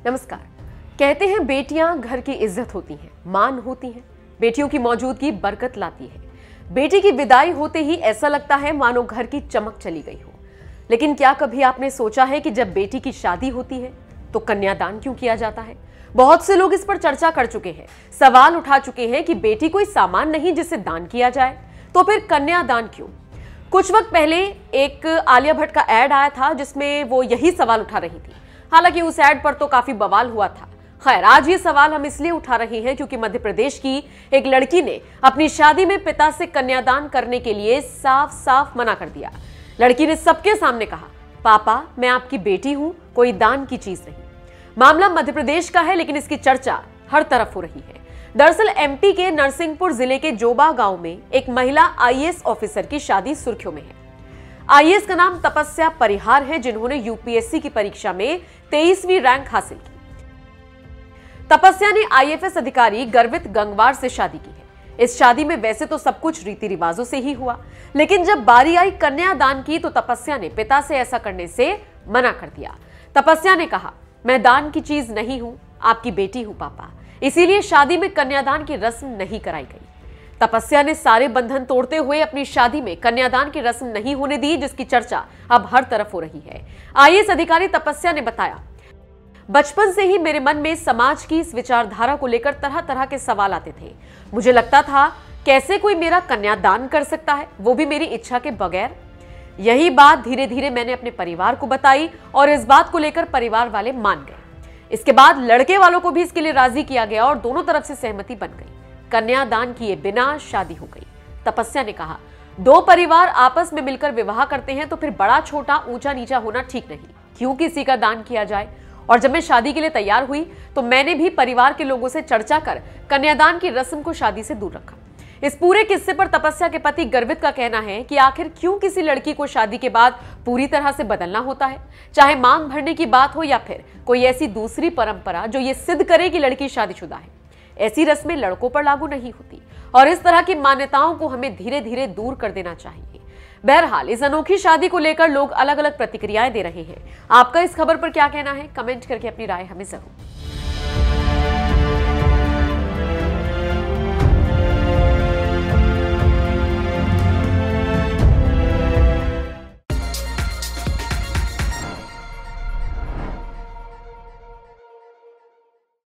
नमस्कार। कहते हैं बेटियां घर की इज्जत होती हैं, मान होती हैं, बेटियों की मौजूदगी बरकत लाती है। बेटी की विदाई होते ही ऐसा लगता है मानो घर की चमक चली गई हो। लेकिन क्या कभी आपने सोचा है कि जब बेटी की शादी होती है तो कन्यादान क्यों किया जाता है? बहुत से लोग इस पर चर्चा कर चुके हैं, सवाल उठा चुके हैं कि बेटी कोई सामान नहीं जिसे दान किया जाए, तो फिर कन्यादान क्यों? कुछ वक्त पहले एक आलिया भट्ट का एड आया था जिसमें वो यही सवाल उठा रही थी। हालांकि उस एड पर तो काफी बवाल हुआ था। खैर, आज ये सवाल हम इसलिए उठा रहे हैं क्योंकि मध्य प्रदेश की एक लड़की ने अपनी शादी में पिता से कन्यादान करने के लिए साफ साफ मना कर दिया। लड़की ने सबके सामने कहा, पापा मैं आपकी बेटी हूं, कोई दान की चीज नहीं। मामला मध्य प्रदेश का है, लेकिन इसकी चर्चा हर तरफ हो रही है। दरअसल एमपी के नरसिंहपुर जिले के जोबा गांव में एक महिला आईएएस ऑफिसर की शादी सुर्खियों में है। आईएएस का नाम तपस्या परिहार है, जिन्होंने यूपीएससी की परीक्षा में 23वीं रैंक हासिल की। तपस्या ने आईएफएस अधिकारी गर्वित गंगवार से शादी की है। इस शादी में वैसे तो सब कुछ रीति रिवाजों से ही हुआ, लेकिन जब बारी आई कन्यादान की तो तपस्या ने पिता से ऐसा करने से मना कर दिया। तपस्या ने कहा, मैं दान की चीज नहीं हूं, आपकी बेटी हूं पापा, इसीलिए शादी में कन्यादान की रस्म नहीं कराई गई। तपस्या ने सारे बंधन तोड़ते हुए अपनी शादी में कन्यादान की रस्म नहीं होने दी, जिसकी चर्चा अब हर तरफ हो रही है। आईएएस अधिकारी तपस्या ने बताया, बचपन से ही मेरे मन में समाज की इस विचारधारा को लेकर तरह तरह के सवाल आते थे। मुझे लगता था कैसे कोई मेरा कन्यादान कर सकता है, वो भी मेरी इच्छा के बगैर। यही बात धीरे धीरे मैंने अपने परिवार को बताई और इस बात को लेकर परिवार वाले मान गए। इसके बाद लड़के वालों को भी इसके लिए राजी किया गया और दोनों तरफ से सहमति बन गई। कन्यादान किए बिना शादी हो गई। तपस्या ने कहा, दो परिवार आपस में मिलकर विवाह करते हैं तो फिर बड़ा छोटा ऊंचा नीचा होना ठीक नहीं, क्यों किसी का दान किया जाए। और जब मैं शादी के लिए तैयार हुई तो मैंने भी परिवार के लोगों से चर्चा कर कन्यादान की रस्म को शादी से दूर रखा। इस पूरे किस्से पर तपस्या के पति गर्वित का कहना है कि आखिर क्यों किसी लड़की को शादी के बाद पूरी तरह से बदलना होता है, चाहे मांग भरने की बात हो या फिर कोई ऐसी दूसरी परंपरा जो ये सिद्ध करे कि लड़की शादीशुदा है। ऐसी रस्में लड़कों पर लागू नहीं होती और इस तरह की मान्यताओं को हमें धीरे धीरे दूर कर देना चाहिए। बहरहाल इस अनोखी शादी को लेकर लोग अलग अलग प्रतिक्रियाएं दे रहे हैं। आपका इस खबर पर क्या कहना है? कमेंट करके अपनी राय हमें जरूर